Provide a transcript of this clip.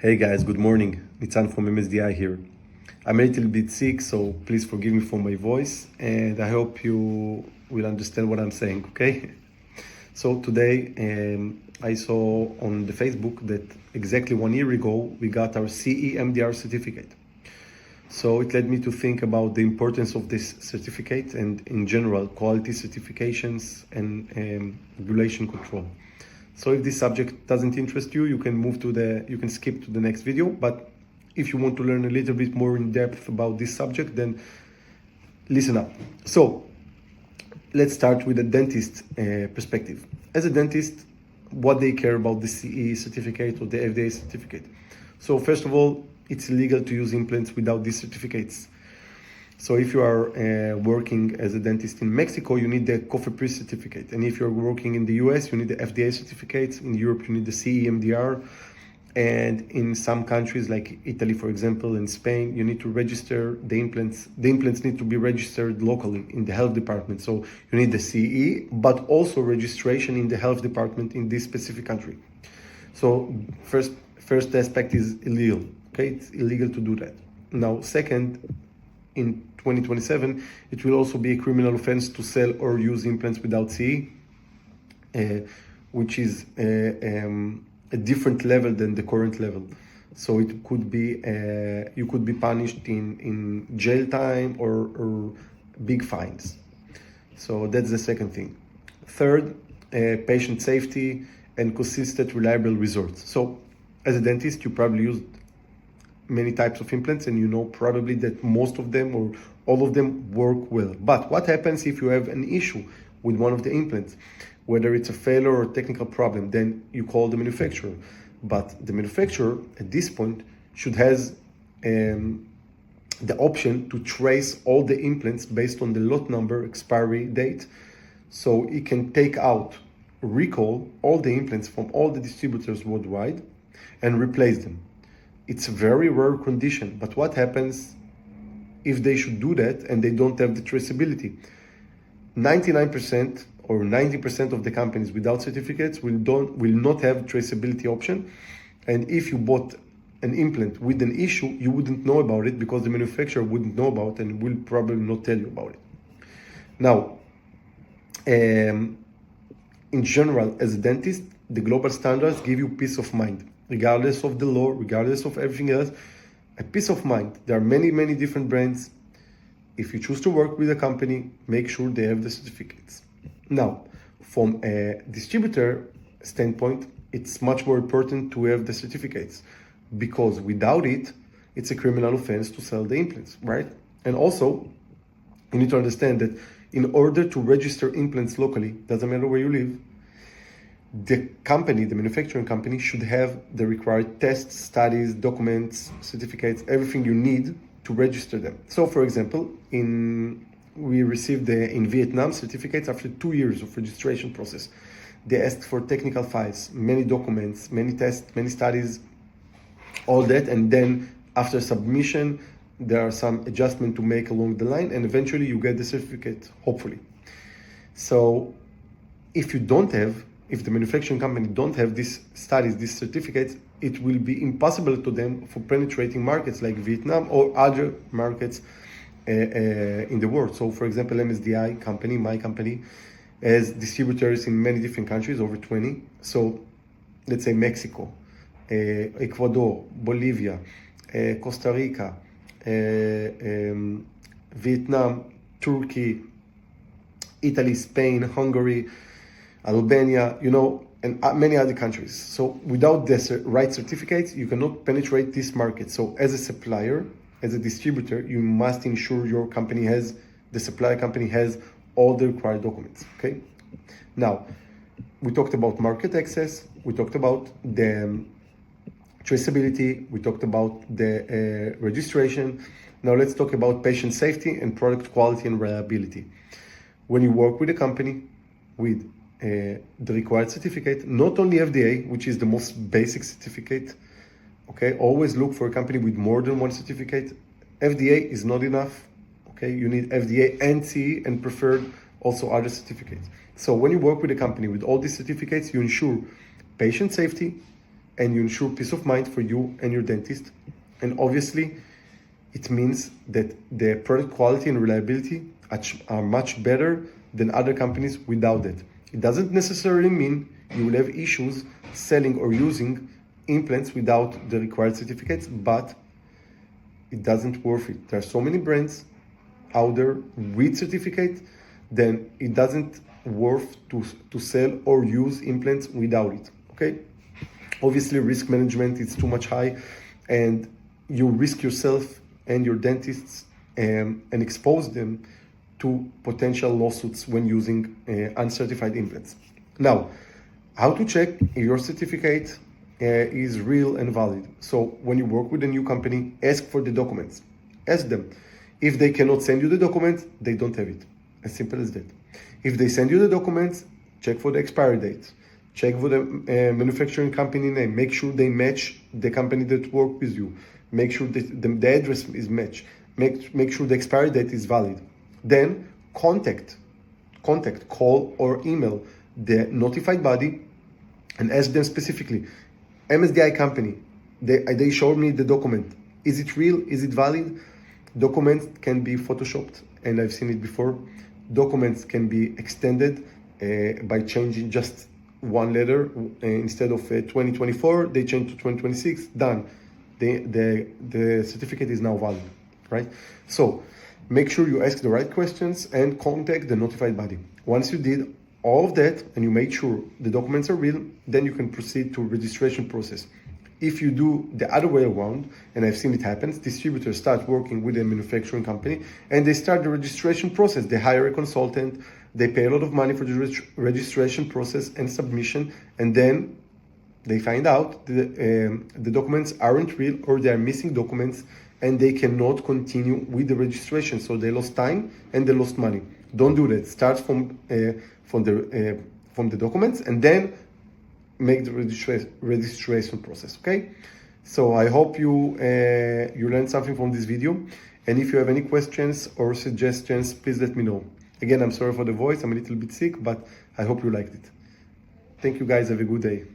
Hey guys, good morning. Nitzan from MSDI here. I'm a little bit sick, so please forgive me for my voice, and I hope you will understand what I'm saying, okay? So today I saw on the Facebook that exactly 1 year ago we got our CE MDR certificate. So it led me to think about the importance of this certificate and in general quality certifications and regulation control. So if this subject doesn't interest you, you can skip to the next video. But if you want to learn a little bit more in depth about this subject, then listen up. So let's start with a dentist perspective. As a dentist, what they care about the CE certificate or the FDA certificate. So first of all, it's illegal to use implants without these certificates. So if you are working as a dentist in Mexico, you need the COFEPRIS certificate. And if you're working in the US, you need the FDA certificate. In Europe, you need the CE MDR. And in some countries like Italy, for example, and Spain, you need to register the implants. The implants need to be registered locally in the health department. So you need the CE, but also registration in the health department in this specific country. So first aspect is illegal. Okay, it's illegal to do that. Now, second, in 2027, it will also be a criminal offense to sell or use implants without CE, which is a different level than the current level. So it could be you could be punished in jail time or big fines. So that's the second thing. Third, patient safety and consistent, reliable results. So as a dentist, you probably use many types of implants, and you know probably that most of them or all of them work well. But what happens if you have an issue with one of the implants, whether it's a failure or technical problem? Then you call the manufacturer. But the manufacturer at this point should has the option to trace all the implants based on the lot number, expiry date. So it can take out, recall all the implants from all the distributors worldwide and replace them. It's a very rare condition, but what happens if they should do that and they don't have the traceability? 99% or 90% of the companies without certificates will not have traceability option. And if you bought an implant with an issue, you wouldn't know about it because the manufacturer wouldn't know about it and will probably not tell you about it. Now, in general, as a dentist, the global standards give you peace of mind. Regardless of the law, regardless of everything else, a peace of mind. There are many, many different brands. If you choose to work with a company, make sure they have the certificates. Now, from a distributor standpoint, it's much more important to have the certificates because without it, it's a criminal offense to sell the implants, right? And also, you need to understand that in order to register implants locally, doesn't matter where you live, the company, the manufacturing company, should have the required tests, studies, documents, certificates, everything you need to register them. So, for example, we received in Vietnam certificates after 2 years of registration process. They asked for technical files, many documents, many tests, many studies, all that, and then after submission, there are some adjustments to make along the line, and eventually you get the certificate, hopefully. So, if the manufacturing company don't have these studies, these certificates, it will be impossible to them for penetrating markets like Vietnam or other markets in the world. So for example, MSDI company, my company, has distributors in many different countries, over 20. So let's say Mexico, Ecuador, Bolivia, Costa Rica, Vietnam, Turkey, Italy, Spain, Hungary, Albania, and many other countries. So without the right certificates, you cannot penetrate this market. So as a supplier, as a distributor, you must ensure your company the supplier company has all the required documents, okay? Now, we talked about market access, we talked about the traceability, we talked about the registration. Now let's talk about patient safety and product quality and reliability. When you work with a company with the required certificate, not only FDA, which is the most basic certificate, okay? Always look for a company with more than one certificate. FDA is not enough, okay? You need FDA and CE and preferred also other certificates. So when you work with a company with all these certificates, you ensure patient safety, and you ensure peace of mind for you and your dentist. And obviously, it means that the product quality and reliability are much better than other companies without that. It doesn't necessarily mean you will have issues selling or using implants without the required certificates, but it doesn't worth it. There are so many brands out there with certificate, then it doesn't worth to sell or use implants without it, okay? Obviously, risk management is too much high, and you risk yourself and your dentists and expose them to potential lawsuits when using uncertified implants. Now, how to check if your certificate is real and valid? So when you work with a new company, ask for the documents. Ask them. If they cannot send you the documents, they don't have it. As simple as that. If they send you the documents, check for the expiry date. Check for the manufacturing company name. Make sure they match the company that worked with you. Make sure that the address is matched. Make sure the expiry date is valid. Then contact, call or email the notified body and ask them specifically, MSDI company, they showed me the document. Is it real? Is it valid? Documents can be photoshopped, and I've seen it before. Documents can be extended by changing just one letter. Instead of 2024, they change to 2026, done. The certificate is now valid, right? So make sure you ask the right questions and contact the notified body. Once you did all of that and you make sure the documents are real, then you can proceed to registration process. If you do the other way around, and I've seen it happen, distributors start working with a manufacturing company and they start the registration process. They hire a consultant, they pay a lot of money for the registration process and submission, and then they find out the documents aren't real or they are missing documents and they cannot continue with the registration. So they lost time and they lost money. Don't do that. Start from the documents and then make the registration process, okay? So I hope you learned something from this video. And if you have any questions or suggestions, please let me know. Again, I'm sorry for the voice. I'm a little bit sick, but I hope you liked it. Thank you guys. Have a good day.